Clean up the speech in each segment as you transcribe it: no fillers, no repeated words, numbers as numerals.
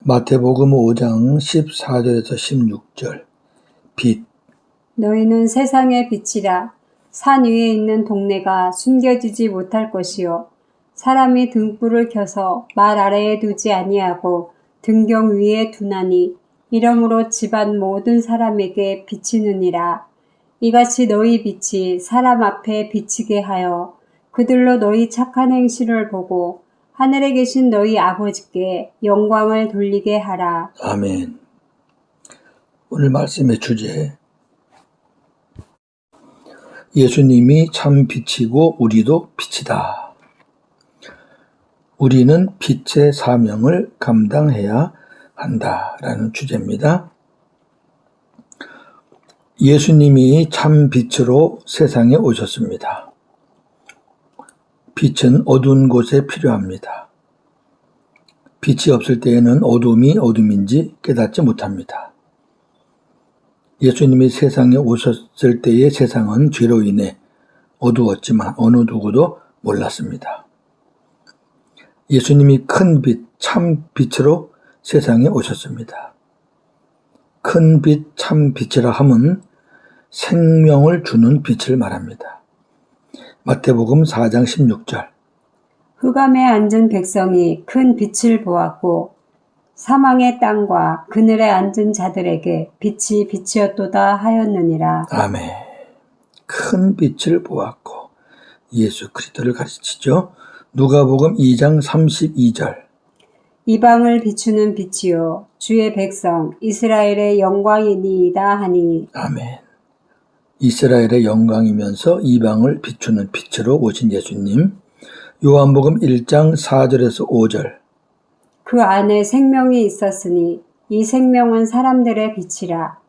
마태복음 5장 14절에서 16절. 빛. 너희는 세상의 빛이라. 산 위에 있는 동네가 숨겨지지 못할 것이요 사람이 등불을 켜서 말 아래에 두지 아니하고 등경 위에 두나니 이러므로 집안 모든 사람에게 비치느니라. 이같이 너희 빛이 사람 앞에 비치게 하여 그들로 너희 착한 행실을 보고 하늘에 계신 너희 아버지께 영광을 돌리게 하라. 아멘. 오늘 말씀의 주제, 예수님이 참 빛이고 우리도 빛이다. 우리는 빛의 사명을 감당해야 한다라는 주제입니다. 예수님이 참 빛으로 세상에 오셨습니다. 빛은 어두운 곳에 필요합니다. 빛이 없을 때에는 어둠이 어둠인지 깨닫지 못합니다. 예수님이 세상에 오셨을 때의 세상은 죄로 인해 어두웠지만 어느 누구도 몰랐습니다. 예수님이 큰 빛, 참 빛으로 세상에 오셨습니다. 큰 빛, 참 빛이라 함은 생명을 주는 빛을 말합니다. 마태복음 4장 16절. 흑암에 앉은 백성이 큰 빛을 보았고 사망의 땅과 그늘에 앉은 자들에게 빛이 빛이었도다 하였느니라. 아멘. 큰 빛을 보았고 예수 그리스도를 가르치죠. 누가복음 2장 32절. 이방을 비추는 빛이요 주의 백성 이스라엘의 영광이니이다 하니. 아멘. 이스라엘의 영광이면서 이방을 비추는 빛으로 오신 예수님. 요한복음 1장 4절에서 5절. 그 안에 생명이 있었으니 이 생명은 사람들의 빛이라.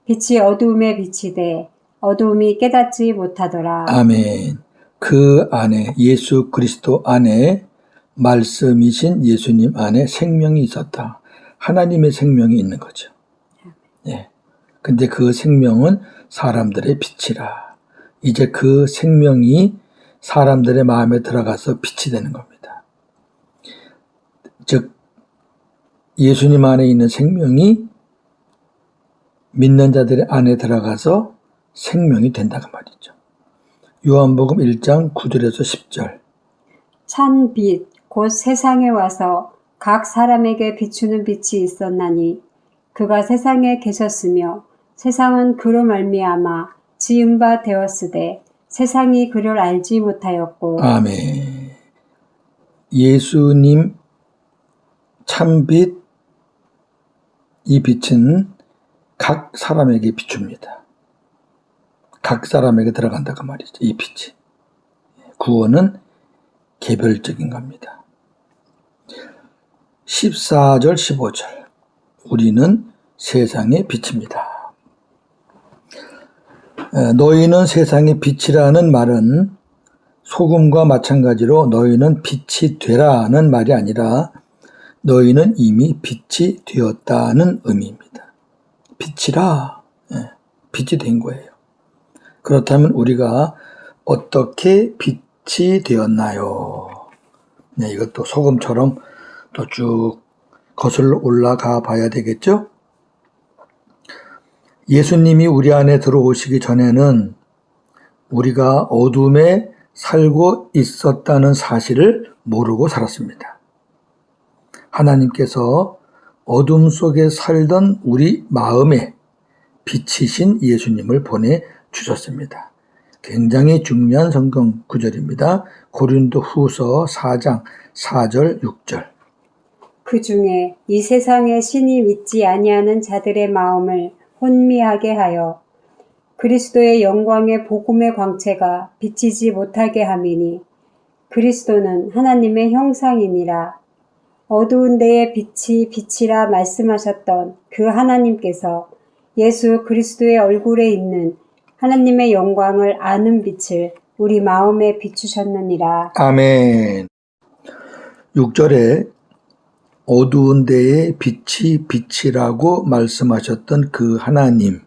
빛이 어두움에 비치되 어두움이 깨닫지 못하더라. 아멘. 그 안에 예수 그리스도 안에 말씀이신 예수님 안에 생명이 있었다. 하나님의 생명이 있는 거죠. 예. 근데 그 생명은 사람들의 빛이라. 이제 그 생명이 사람들의 마음에 들어가서 빛이 되는 겁니다. 즉 예수님 안에 있는 생명이 믿는 자들의 안에 들어가서 생명이 된다고 말이죠. 요한복음 1장 9절에서 10절. 찬 빛 곧 세상에 와서 각 사람에게 비추는 빛이 있었나니 그가 세상에 계셨으며 세상은 그로 말미암아 지은 바 되었으되 세상이 그를 알지 못하였고. 아멘. 예수님 참빛, 이 빛은 각 사람에게 비춥니다. 각 사람에게 들어간다고 말이죠. 이 빛이. 구원은 개별적인 겁니다. 14절 15절. 우리는 세상의 빛입니다. 너희는 세상의 빛이라는 말은 소금과 마찬가지로 너희는 빛이 되라는 말이 아니라 너희는 이미 빛이 되었다는 의미입니다. 빛이라, 빛이 된 거예요. 그렇다면 우리가 어떻게 빛이 되었나요? 네, 이것도 소금처럼 또 쭉 거슬러 올라가 봐야 되겠죠? 예수님이 우리 안에 들어오시기 전에는 우리가 어둠에 살고 있었다는 사실을 모르고 살았습니다. 하나님께서 어둠 속에 살던 우리 마음에 빛이신 예수님을 보내주셨습니다. 굉장히 중요한 성경 구절입니다. 고린도후서 4장 4절 6절. 그 중에 이 세상에 신이 믿지 아니하는 자들의 마음을 혼미하게 하여 그리스도의 영광의 복음의 광채가 비치지 못하게 함이니 그리스도는 하나님의 형상이니라. 어두운 데에 빛이 빛이라 말씀하셨던 그 하나님께서 예수 그리스도의 얼굴에 있는 하나님의 영광을 아는 빛을 우리 마음에 비추셨느니라. 아멘. 6절에 어두운 데에 빛이 빛이라고 말씀하셨던 그 하나님.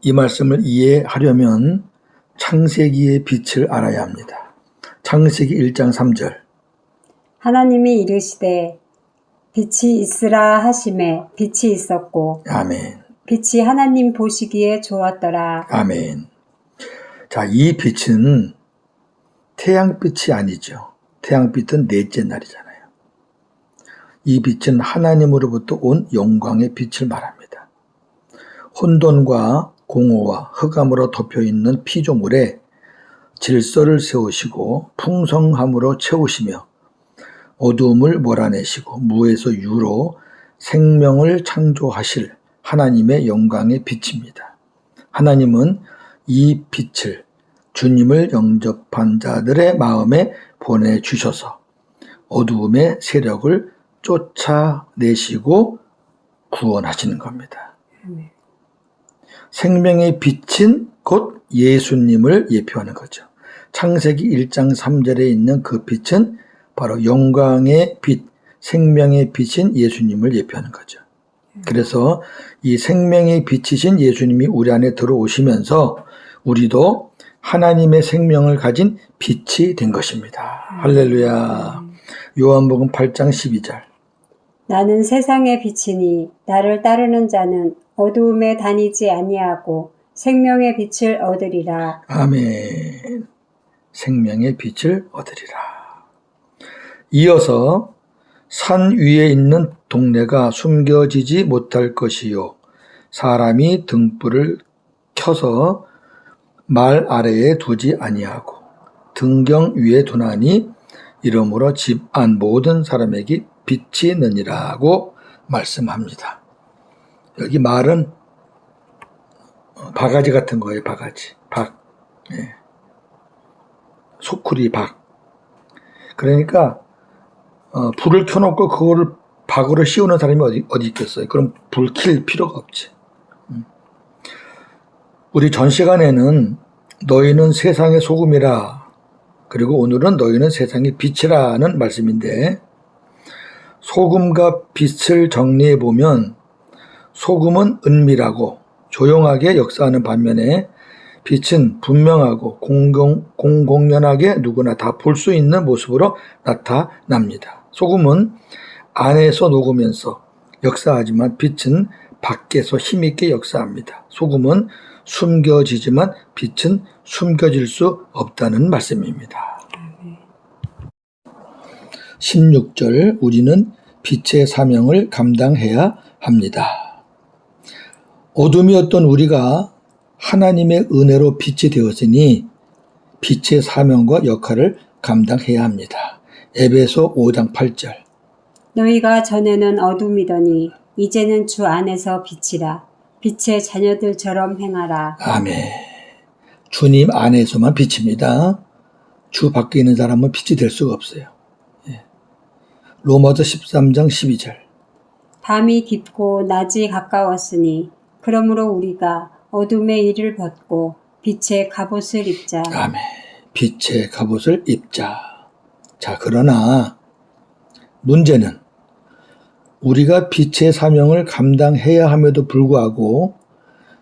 이 말씀을 이해하려면 창세기의 빛을 알아야 합니다. 창세기 1장 3절. 하나님이 이르시되 빛이 있으라 하심에 빛이 있었고 아멘. 빛이 하나님 보시기에 좋았더라. 아멘. 자, 이 빛은 태양빛이 아니죠. 태양빛은 넷째 날이잖아요. 이 빛은 하나님으로부터 온 영광의 빛을 말합니다. 혼돈과 공허와 흑암으로 덮여있는 피조물에 질서를 세우시고 풍성함으로 채우시며 어두움을 몰아내시고 무에서 유로 생명을 창조하실 하나님의 영광의 빛입니다. 하나님은 이 빛을 주님을 영접한 자들의 마음에 보내주셔서 어두움의 세력을 쫓아내시고 구원하시는 겁니다. 생명의 빛은 곧 예수님을 예표하는 거죠. 창세기 1장 3절에 있는 그 빛은 바로 영광의 빛, 생명의 빛인 예수님을 예표하는 거죠. 그래서 이 생명의 빛이신 예수님이 우리 안에 들어오시면서 우리도 하나님의 생명을 가진 빛이 된 것입니다. 할렐루야. 요한복음 8장 12절. 나는 세상의 빛이니 나를 따르는 자는 어두움에 다니지 아니하고 생명의 빛을 얻으리라. 아멘. 생명의 빛을 얻으리라. 이어서 산 위에 있는 동네가 숨겨지지 못할 것이요 사람이 등불을 켜서 말 아래에 두지 아니하고 등경 위에 두나니 이러므로 집 안 모든 사람에게 빛이 있느니라고 말씀합니다. 여기 말은 바가지 같은 거예요. 바가지. 박. 예. 소쿠리 박. 그러니까 불을 켜놓고 그거를 박으로 씌우는 사람이 어디 있겠어요. 그럼 불 킬 필요가 없지. 우리 전 시간에는 너희는 세상의 소금이라, 그리고 오늘은 너희는 세상의 빛이라는 말씀인데, 소금과 빛을 정리해 보면 소금은 은밀하고 조용하게 역사하는 반면에 빛은 분명하고 공공연하게 누구나 다 볼 수 있는 모습으로 나타납니다. 소금은 안에서 녹으면서 역사하지만 빛은 밖에서 힘있게 역사합니다. 소금은 숨겨지지만 빛은 숨겨질 수 없다는 말씀입니다. 16절, 우리는 빛의 사명을 감당해야 합니다. 어둠이었던 우리가 하나님의 은혜로 빛이 되었으니 빛의 사명과 역할을 감당해야 합니다. 에베소 5장 8절. 너희가 전에는 어둠이더니 이제는 주 안에서 빛이라. 빛의 자녀들처럼 행하라. 아멘. 주님 안에서만 빛입니다. 주 밖에 있는 사람은 빛이 될 수가 없어요. 로마서 13장 12절. 밤이 깊고 낮이 가까웠으니 그러므로 우리가 어둠의 일을 벗고 빛의 갑옷을 입자. 아멘. 빛의 갑옷을 입자. 자, 그러나 문제는 우리가 빛의 사명을 감당해야 함에도 불구하고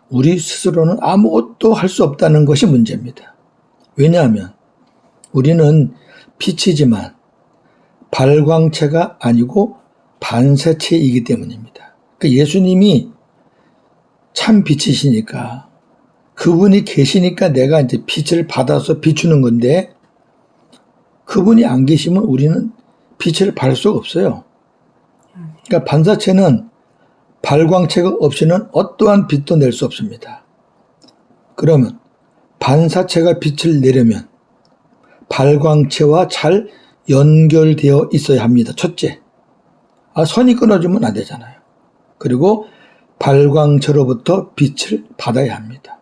우리 스스로는 아무것도 할 수 없다는 것이 문제입니다. 왜냐하면 우리는 빛이지만 발광체가 아니고 반사체이기 때문입니다. 그러니까 예수님이 참 빛이시니까, 그분이 계시니까 내가 이제 빛을 받아서 비추는 건데, 그분이 안 계시면 우리는 빛을 발할 수가 없어요. 그러니까 반사체는 발광체가 없이는 어떠한 빛도 낼 수 없습니다. 그러면 반사체가 빛을 내려면 발광체와 잘 연결되어 있어야 합니다. 첫째, 선이 끊어지면 안 되잖아요. 그리고 발광체로부터 빛을 받아야 합니다.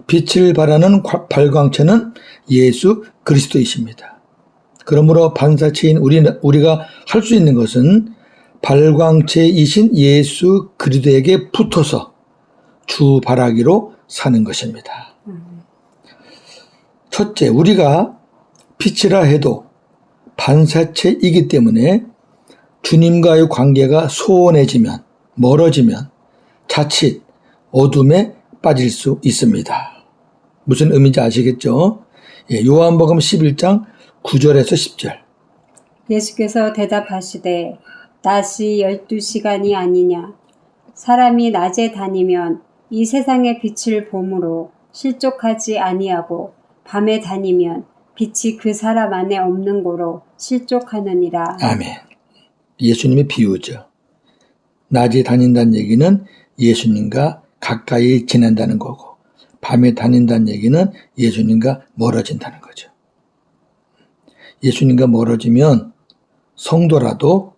빛을 발하는 발광체는 예수 그리스도이십니다. 그러므로 반사체인 우리가 할 수 있는 것은 발광체이신 예수 그리스도에게 붙어서 주 바라기로 사는 것입니다. 첫째, 우리가 빛이라 해도 반사체이기 때문에 주님과의 관계가 소원해지면, 멀어지면 자칫 어둠에 빠질 수 있습니다. 무슨 의미인지 아시겠죠? 요한복음 11장 9절에서 10절. 예수께서 대답하시되 낮이 12시간이 아니냐. 사람이 낮에 다니면 이 세상의 빛을 보므로 실족하지 아니하고 밤에 다니면 빛이 그 사람 안에 없는 고로 실족하느니라. 아멘. 예수님의 비유죠. 낮에 다닌다는 얘기는 예수님과 가까이 지낸다는 거고, 밤에 다닌다는 얘기는 예수님과 멀어진다는 거죠. 예수님과 멀어지면 성도라도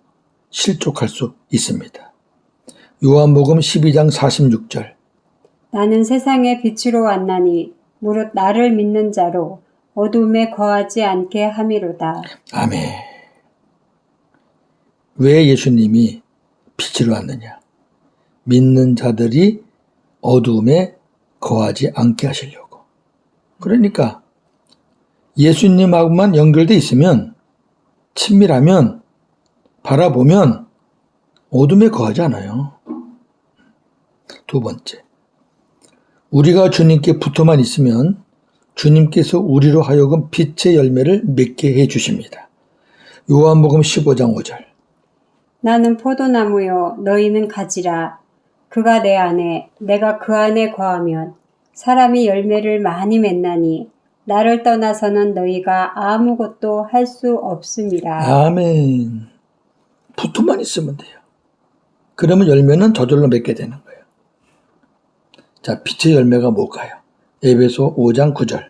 실족할 수 있습니다. 요한복음 12장 46절. 나는 세상의 빛으로 왔나니 무릇 나를 믿는 자로 어둠에 거하지 않게 함이로다. 아멘. 왜 예수님이 빛으로 왔느냐? 믿는 자들이 어둠에 거하지 않게 하시려고. 그러니까 예수님하고만 연결돼 있으면, 친밀하면, 바라보면 어둠에 거하지 않아요. 두 번째, 우리가 주님께 붙어만 있으면 주님께서 우리로 하여금 빛의 열매를 맺게 해주십니다. 요한복음 15장 5절. 나는 포도나무요 너희는 가지라. 그가 내 안에 내가 그 안에 거하면 사람이 열매를 많이 맺나니 나를 떠나서는 너희가 아무것도 할 수 없음이라. 아멘. 붙어만 있으면 돼요. 그러면 열매는 저절로 맺게 되는 거예요. 자, 빛의 열매가 뭘까요? 에베소 5장 9절.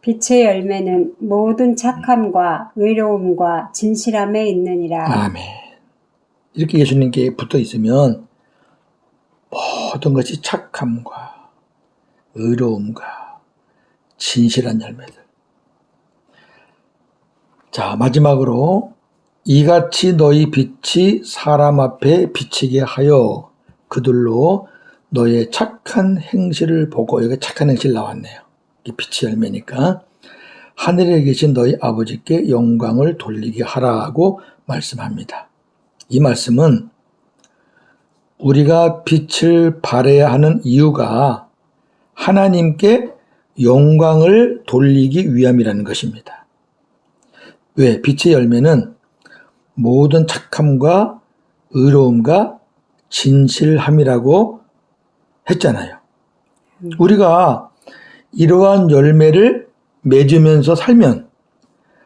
빛의 열매는 모든 착함과 의로움과 진실함에 있느니라. 아멘. 이렇게 예수님께 붙어 있으면 모든 것이 착함과 의로움과 진실한 열매들. 자, 마지막으로 이같이 너희 빛이 사람 앞에 비치게 하여 그들로 너의 착한 행실을 보고, 여기 착한 행실 나왔네요. 이게 빛의 열매니까 하늘에 계신 너희 아버지께 영광을 돌리게 하라고 말씀합니다. 이 말씀은 우리가 빛을 발해야 하는 이유가 하나님께 영광을 돌리기 위함이라는 것입니다. 왜? 빛의 열매는 모든 착함과 의로움과 진실함이라고 했잖아요. 우리가 이러한 열매를 맺으면서 살면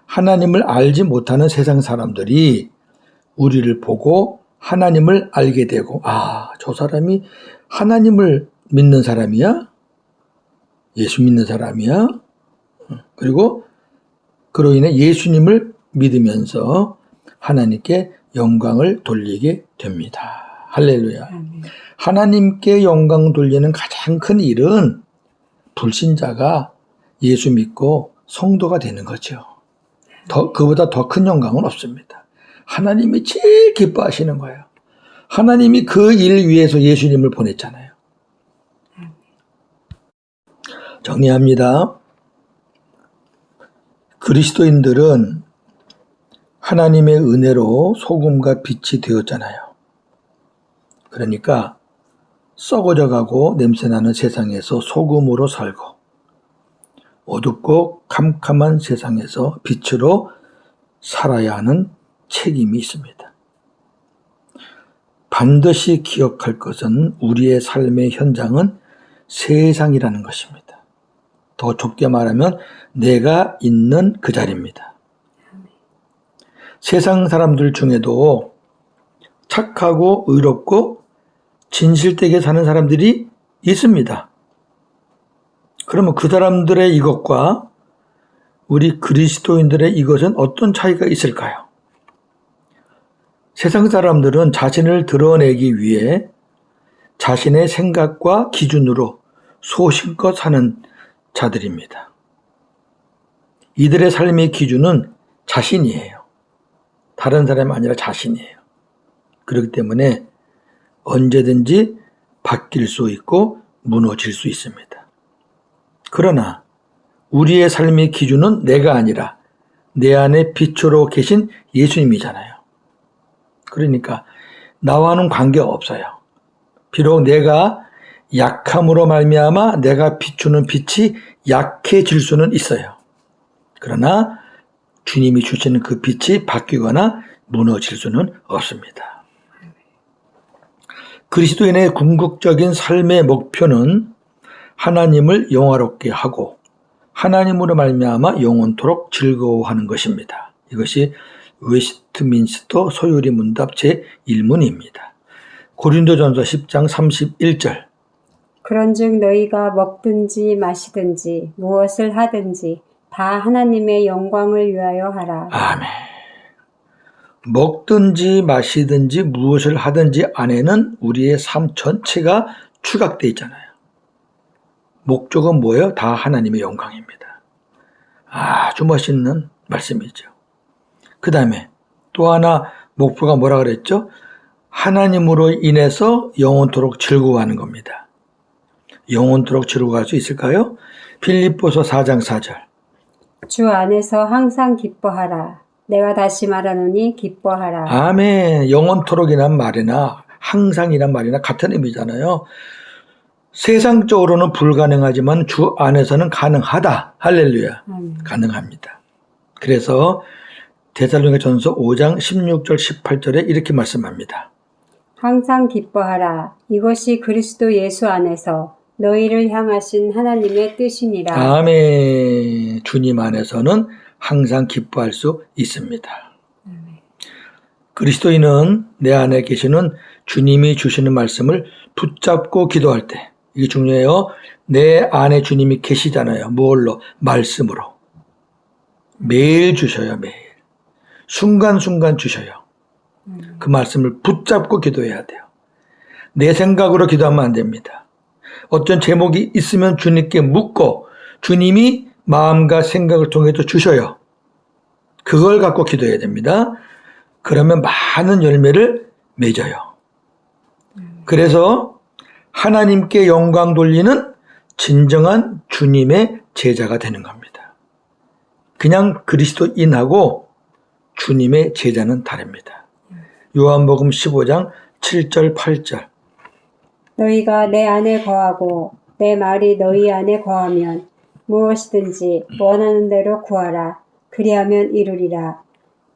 하나님을 알지 못하는 세상 사람들이 우리를 보고 하나님을 알게 되고, 아, 저 사람이 하나님을 믿는 사람이야? 예수 믿는 사람이야? 그리고 그로 인해 예수님을 믿으면서 하나님께 영광을 돌리게 됩니다. 할렐루야. 아멘. 하나님께 영광 돌리는 가장 큰 일은 불신자가 예수 믿고 성도가 되는 거죠. 그보다 더 큰 영광은 없습니다. 하나님이 제일 기뻐하시는 거예요. 하나님이 그 일 위해서 예수님을 보냈잖아요. 정리합니다. 그리스도인들은 하나님의 은혜로 소금과 빛이 되었잖아요. 그러니까 썩어져가고 냄새나는 세상에서 소금으로 살고, 어둡고 캄캄한 세상에서 빛으로 살아야 하는 책임이 있습니다. 반드시 기억할 것은 우리의 삶의 현장은 세상이라는 것입니다. 더 좁게 말하면 내가 있는 그 자리입니다. 세상 사람들 중에도 착하고 의롭고 진실되게 사는 사람들이 있습니다. 그러면 그 사람들의 이것과 우리 그리스도인들의 이것은 어떤 차이가 있을까요? 세상 사람들은 자신을 드러내기 위해 자신의 생각과 기준으로 소신껏 사는 자들입니다. 이들의 삶의 기준은 자신이에요. 다른 사람이 아니라 자신이에요. 그렇기 때문에 언제든지 바뀔 수 있고 무너질 수 있습니다. 그러나 우리의 삶의 기준은 내가 아니라 내 안에 빛으로 계신 예수님이잖아요. 그러니까 나와는 관계가 없어요. 비록 내가 약함으로 말미암아 내가 비추는 빛이 약해질 수는 있어요. 그러나 주님이 주시는 그 빛이 바뀌거나 무너질 수는 없습니다. 그리스도인의 궁극적인 삶의 목표는 하나님을 영화롭게 하고 하나님으로 말미암아 영원토록 즐거워하는 것입니다. 이것이 웨스트민스터 소요리 문답 제1문입니다. 고린도전서 10장 31절. 그런즉 너희가 먹든지 마시든지 무엇을 하든지 다 하나님의 영광을 위하여 하라. 아멘. 먹든지 마시든지 무엇을 하든지 안에는 우리의 삶 전체가 추각되어 있잖아요. 목적은 뭐예요? 다 하나님의 영광입니다. 아주 멋있는 말씀이죠. 그 다음에 또 하나 목표가 뭐라 그랬죠? 하나님으로 인해서 영원토록 즐거워하는 겁니다. 영원토록 즐거워할 수 있을까요? 빌립보서 4장 4절. 주 안에서 항상 기뻐하라. 내가 다시 말하노니 기뻐하라. 아멘. 영원토록이란 말이나 항상이란 말이나 같은 의미잖아요. 세상적으로는 불가능하지만 주 안에서는 가능하다. 할렐루야. 가능합니다. 그래서 데살로니가전서 5장 16절 18절에 이렇게 말씀합니다. 항상 기뻐하라. 이것이 그리스도 예수 안에서 너희를 향하신 하나님의 뜻이니라. 아멘. 주님 안에서는 항상 기뻐할 수 있습니다. 그리스도인은 내 안에 계시는 주님이 주시는 말씀을 붙잡고 기도할 때, 이게 중요해요. 내 안에 주님이 계시잖아요. 뭘로? 말씀으로. 매일 주셔요. 매일. 순간순간 주셔요. 그 말씀을 붙잡고 기도해야 돼요. 내 생각으로 기도하면 안 됩니다. 어떤 제목이 있으면 주님께 묻고 주님이 마음과 생각을 통해서 주셔요. 그걸 갖고 기도해야 됩니다. 그러면 많은 열매를 맺어요. 그래서 하나님께 영광 돌리는 진정한 주님의 제자가 되는 겁니다. 그냥 그리스도인하고 주님의 제자는 다릅니다. 요한복음 15장 7절 8절. 너희가 내 안에 거하고 내 말이 너희 안에 거하면 무엇이든지 원하는 대로 구하라. 그리하면 이루리라.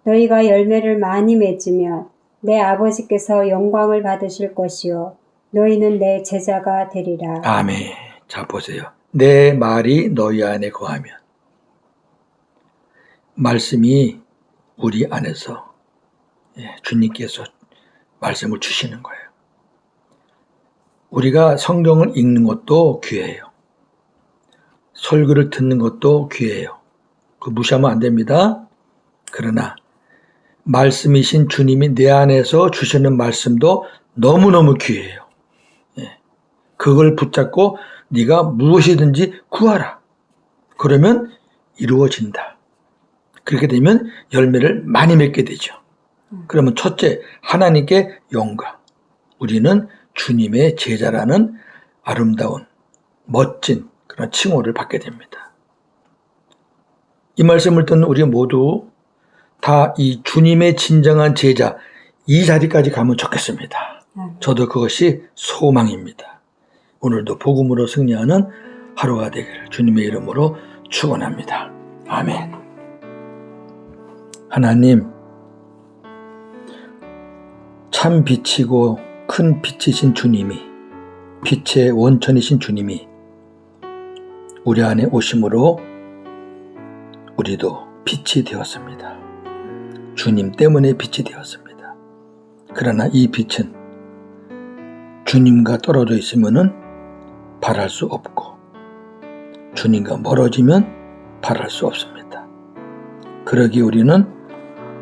너희가 열매를 많이 맺으면 내 아버지께서 영광을 받으실 것이요 너희는 내 제자가 되리라. 아멘. 자 보세요. 내 말이 너희 안에 거하면, 말씀이 우리 안에서 주님께서 말씀을 주시는 거예요. 우리가 성경을 읽는 것도 귀해요. 설교를 듣는 것도 귀해요. 그 무시하면 안 됩니다. 그러나 말씀이신 주님이 내 안에서 주시는 말씀도 너무너무 귀해요. 그걸 붙잡고 네가 무엇이든지 구하라. 그러면 이루어진다. 그렇게 되면 열매를 많이 맺게 되죠. 그러면 첫째, 하나님께 영광. 우리는 주님의 제자라는 아름다운 멋진 그런 칭호를 받게 됩니다. 이 말씀을 듣는 우리 모두 다 이 주님의 진정한 제자, 이 자리까지 가면 좋겠습니다. 저도 그것이 소망입니다. 오늘도 복음으로 승리하는 하루가 되기를 주님의 이름으로 축원합니다. 아멘. 하나님, 참 빛이고 큰 빛이신 주님이, 빛의 원천이신 주님이 우리 안에 오심으로 우리도 빛이 되었습니다. 주님 때문에 빛이 되었습니다. 그러나 이 빛은 주님과 떨어져 있으면은 발할 수 없고 주님과 멀어지면 발할 수 없습니다. 그러기에 우리는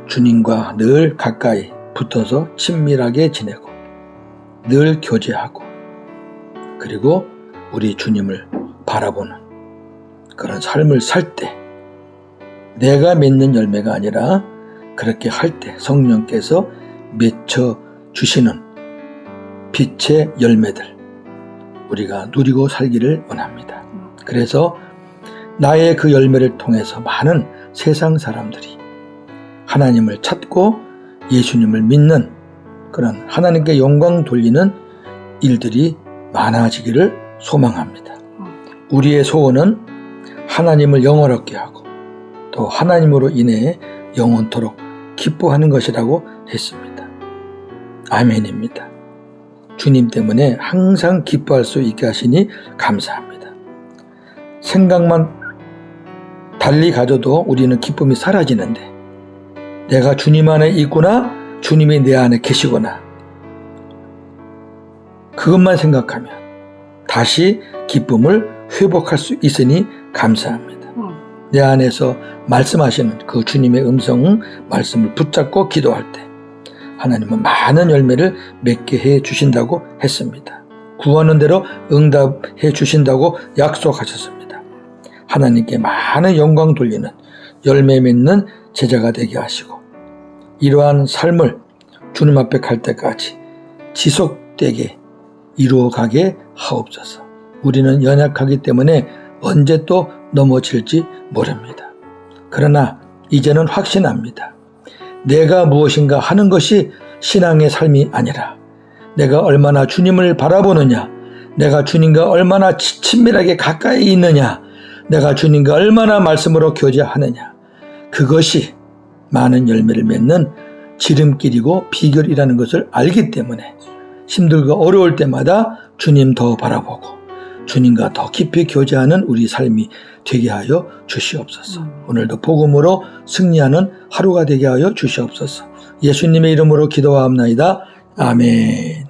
주님과 늘 가까이 붙어서 친밀하게 지내고 늘 교제하고 그리고 우리 주님을 바라보는 그런 삶을 살 때 내가 맺는 열매가 아니라 그렇게 할 때 성령께서 맺혀 주시는 빛의 열매들 우리가 누리고 살기를 원합니다. 그래서 나의 그 열매를 통해서 많은 세상 사람들이 하나님을 찾고 예수님을 믿는 그런 하나님께 영광 돌리는 일들이 많아지기를 소망합니다. 우리의 소원은 하나님을 영원롭게 하고 또 하나님으로 인해 영원토록 기뻐하는 것이라고 했습니다. 아멘입니다. 주님 때문에 항상 기뻐할 수 있게 하시니 감사합니다. 생각만 달리 가져도 우리는 기쁨이 사라지는데 내가 주님 안에 있구나, 주님이 내 안에 계시구나, 그것만 생각하면 다시 기쁨을 회복할 수 있으니 감사합니다. 내 안에서 말씀하시는 그 주님의 음성 말씀을 붙잡고 기도할 때 하나님은 많은 열매를 맺게 해 주신다고 했습니다. 구하는 대로 응답해 주신다고 약속하셨습니다. 하나님께 많은 영광 돌리는 열매 맺는 제자가 되게 하시고 이러한 삶을 주님 앞에 갈 때까지 지속되게 이루어가게 하옵소서. 우리는 연약하기 때문에 언제 또 넘어질지 모릅니다. 그러나 이제는 확신합니다. 내가 무엇인가 하는 것이 신앙의 삶이 아니라 내가 얼마나 주님을 바라보느냐, 내가 주님과 얼마나 친밀하게 가까이 있느냐, 내가 주님과 얼마나 말씀으로 교제하느냐, 그것이 많은 열매를 맺는 지름길이고 비결이라는 것을 알기 때문에 힘들고 어려울 때마다 주님 더 바라보고 주님과 더 깊이 교제하는 우리 삶이 되게 하여 주시옵소서. 오늘도 복음으로 승리하는 하루가 되게 하여 주시옵소서. 예수님의 이름으로 기도하옵나이다. 아멘.